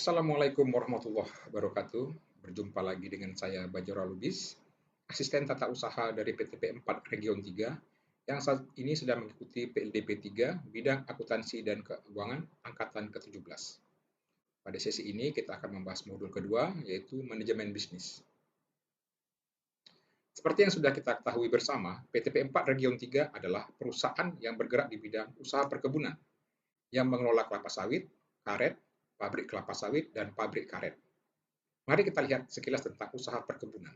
Assalamualaikum warahmatullahi wabarakatuh. Berjumpa lagi dengan saya Bajora Lubis, asisten tata usaha dari PTP 4 Region 3 yang saat ini sedang mengikuti PLDP 3 bidang akuntansi dan keuangan angkatan ke-17. Pada sesi ini kita akan membahas modul kedua yaitu manajemen bisnis. Seperti yang sudah kita ketahui bersama, PTP 4 Region 3 adalah perusahaan yang bergerak di bidang usaha perkebunan yang mengelola kelapa sawit, karet, pabrik kelapa sawit, dan pabrik karet. Mari kita lihat sekilas tentang usaha perkebunan.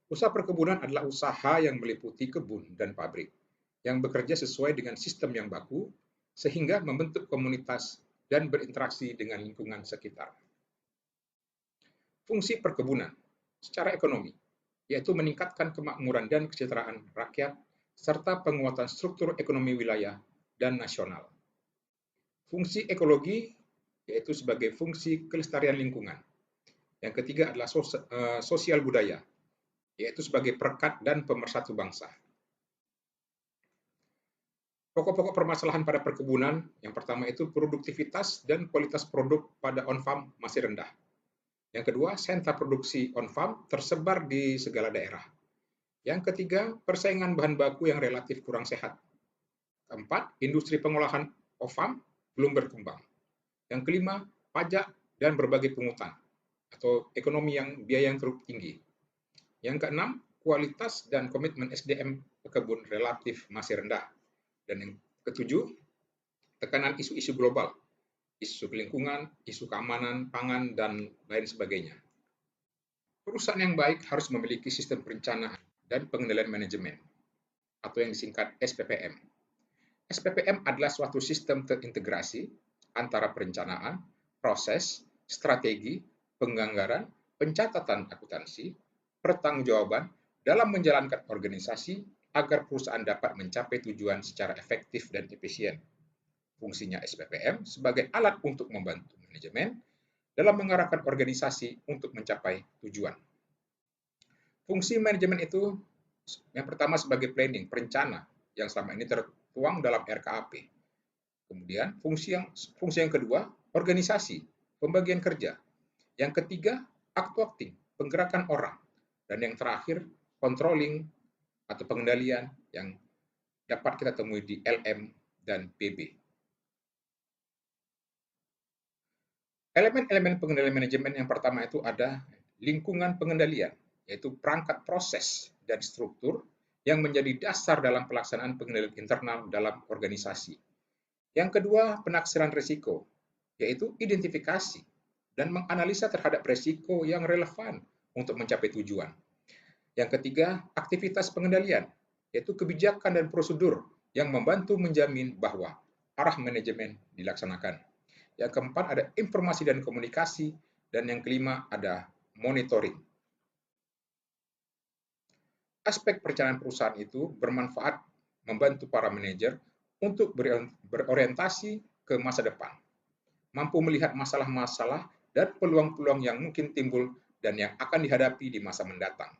Usaha perkebunan adalah usaha yang meliputi kebun dan pabrik, yang bekerja sesuai dengan sistem yang baku, sehingga membentuk komunitas dan berinteraksi dengan lingkungan sekitar. Fungsi perkebunan secara ekonomi, yaitu meningkatkan kemakmuran dan kesejahteraan rakyat, serta penguatan struktur ekonomi wilayah dan nasional. Fungsi ekologi, yaitu sebagai fungsi kelestarian lingkungan. Yang ketiga adalah sosial budaya, yaitu sebagai perekat dan pemersatu bangsa. Pokok-pokok permasalahan pada perkebunan, yang pertama itu produktivitas dan kualitas produk pada on-farm masih rendah. Yang kedua, sentra produksi on-farm tersebar di segala daerah. Yang ketiga, persaingan bahan baku yang relatif kurang sehat. Keempat, industri pengolahan off-farm belum berkembang. Yang kelima, pajak dan berbagai pungutan atau ekonomi yang biaya yang terlalu tinggi. Yang keenam, kualitas dan komitmen SDM pekebun relatif masih rendah. Dan yang ketujuh, tekanan isu-isu global, isu lingkungan, isu keamanan pangan, dan lain sebagainya. Perusahaan yang baik harus memiliki sistem perencanaan dan pengendalian manajemen, atau yang disingkat SPPM. SPPM adalah suatu sistem terintegrasi antara perencanaan, proses, strategi, penganggaran, pencatatan akuntansi, pertanggungjawaban dalam menjalankan organisasi agar perusahaan dapat mencapai tujuan secara efektif dan efisien. Fungsinya SPPM sebagai alat untuk membantu manajemen dalam mengarahkan organisasi untuk mencapai tujuan. Fungsi manajemen itu yang pertama sebagai planning, perencana, yang selama ini tertuang dalam RKAP. Kemudian fungsi yang kedua, organisasi, pembagian kerja. Yang ketiga, actuating, penggerakan orang. Dan yang terakhir, controlling atau pengendalian yang dapat kita temui di LM dan PB. Elemen-elemen pengendalian manajemen yang pertama itu ada lingkungan pengendalian, yaitu perangkat proses dan struktur yang menjadi dasar dalam pelaksanaan pengendalian internal dalam organisasi. Yang kedua, penaksiran risiko, yaitu identifikasi dan menganalisa terhadap risiko yang relevan untuk mencapai tujuan. Yang ketiga, aktivitas pengendalian, yaitu kebijakan dan prosedur yang membantu menjamin bahwa arah manajemen dilaksanakan. Yang keempat ada informasi dan komunikasi, dan yang kelima ada monitoring. Aspek perencanaan perusahaan itu bermanfaat membantu para manajer untuk berorientasi ke masa depan, mampu melihat masalah-masalah dan peluang-peluang yang mungkin timbul dan yang akan dihadapi di masa mendatang.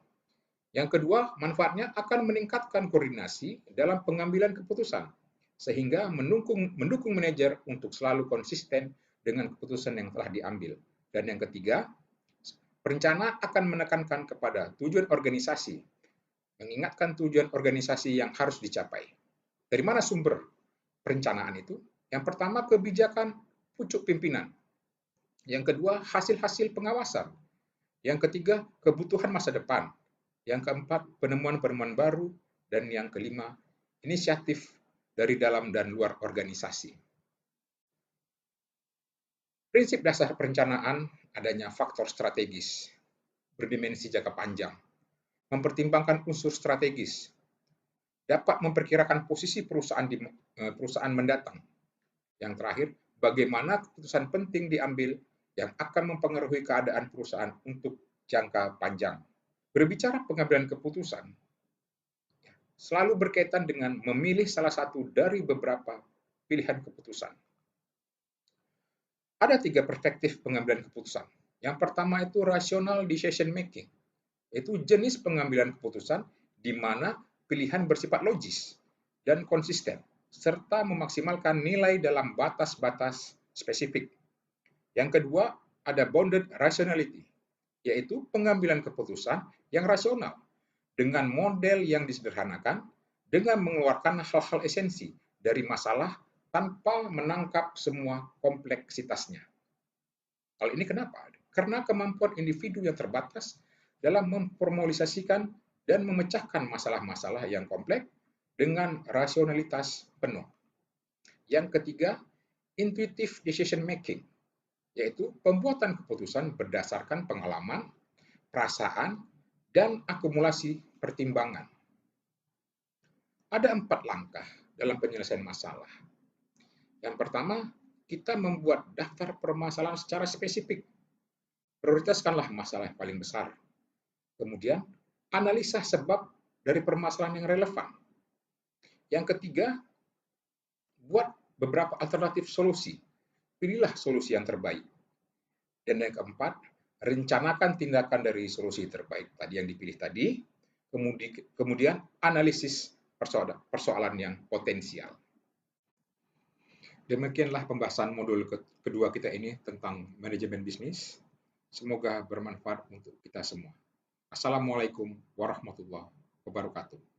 Yang kedua, manfaatnya akan meningkatkan koordinasi dalam pengambilan keputusan, sehingga mendukung manajer untuk selalu konsisten dengan keputusan yang telah diambil. Dan yang ketiga, perencana akan menekankan kepada tujuan organisasi, mengingatkan tujuan organisasi yang harus dicapai. Dari mana sumber perencanaan itu? Yang pertama, kebijakan pucuk pimpinan. Yang kedua, hasil-hasil pengawasan. Yang ketiga, kebutuhan masa depan. Yang keempat, penemuan-penemuan baru. Dan yang kelima, inisiatif dari dalam dan luar organisasi. Prinsip dasar perencanaan adanya faktor strategis, berdimensi jangka panjang, mempertimbangkan unsur strategis, dapat memperkirakan posisi perusahaan mendatang. Yang terakhir, bagaimana keputusan penting diambil yang akan mempengaruhi keadaan perusahaan untuk jangka panjang. Berbicara pengambilan keputusan, selalu berkaitan dengan memilih salah satu dari beberapa pilihan keputusan. Ada 3 perspektif pengambilan keputusan. Yang pertama itu rational decision making, yaitu jenis pengambilan keputusan di mana pilihan bersifat logis dan konsisten, serta memaksimalkan nilai dalam batas-batas spesifik. Yang kedua, ada bounded rationality, yaitu pengambilan keputusan yang rasional dengan model yang disederhanakan dengan mengeluarkan hal-hal esensi dari masalah tanpa menangkap semua kompleksitasnya. Hal ini kenapa? Karena kemampuan individu yang terbatas dalam memformalisasikan dan memecahkan masalah-masalah yang kompleks dengan rasionalitas penuh. Yang ketiga, intuitive decision making, yaitu pembuatan keputusan berdasarkan pengalaman, perasaan, dan akumulasi pertimbangan. Ada 4 langkah dalam penyelesaian masalah. Yang pertama, kita membuat daftar permasalahan secara spesifik. Prioritaskanlah masalah yang paling besar. Kemudian, analisa sebab dari permasalahan yang relevan. Yang ketiga, buat beberapa alternatif solusi. Pilihlah solusi yang terbaik. Dan yang keempat, rencanakan tindakan dari solusi terbaik tadi yang dipilih tadi. Kemudian analisis persoalan yang potensial. Demikianlah pembahasan modul kedua kita ini tentang manajemen bisnis. Semoga bermanfaat untuk kita semua. Assalamualaikum warahmatullahi wabarakatuh.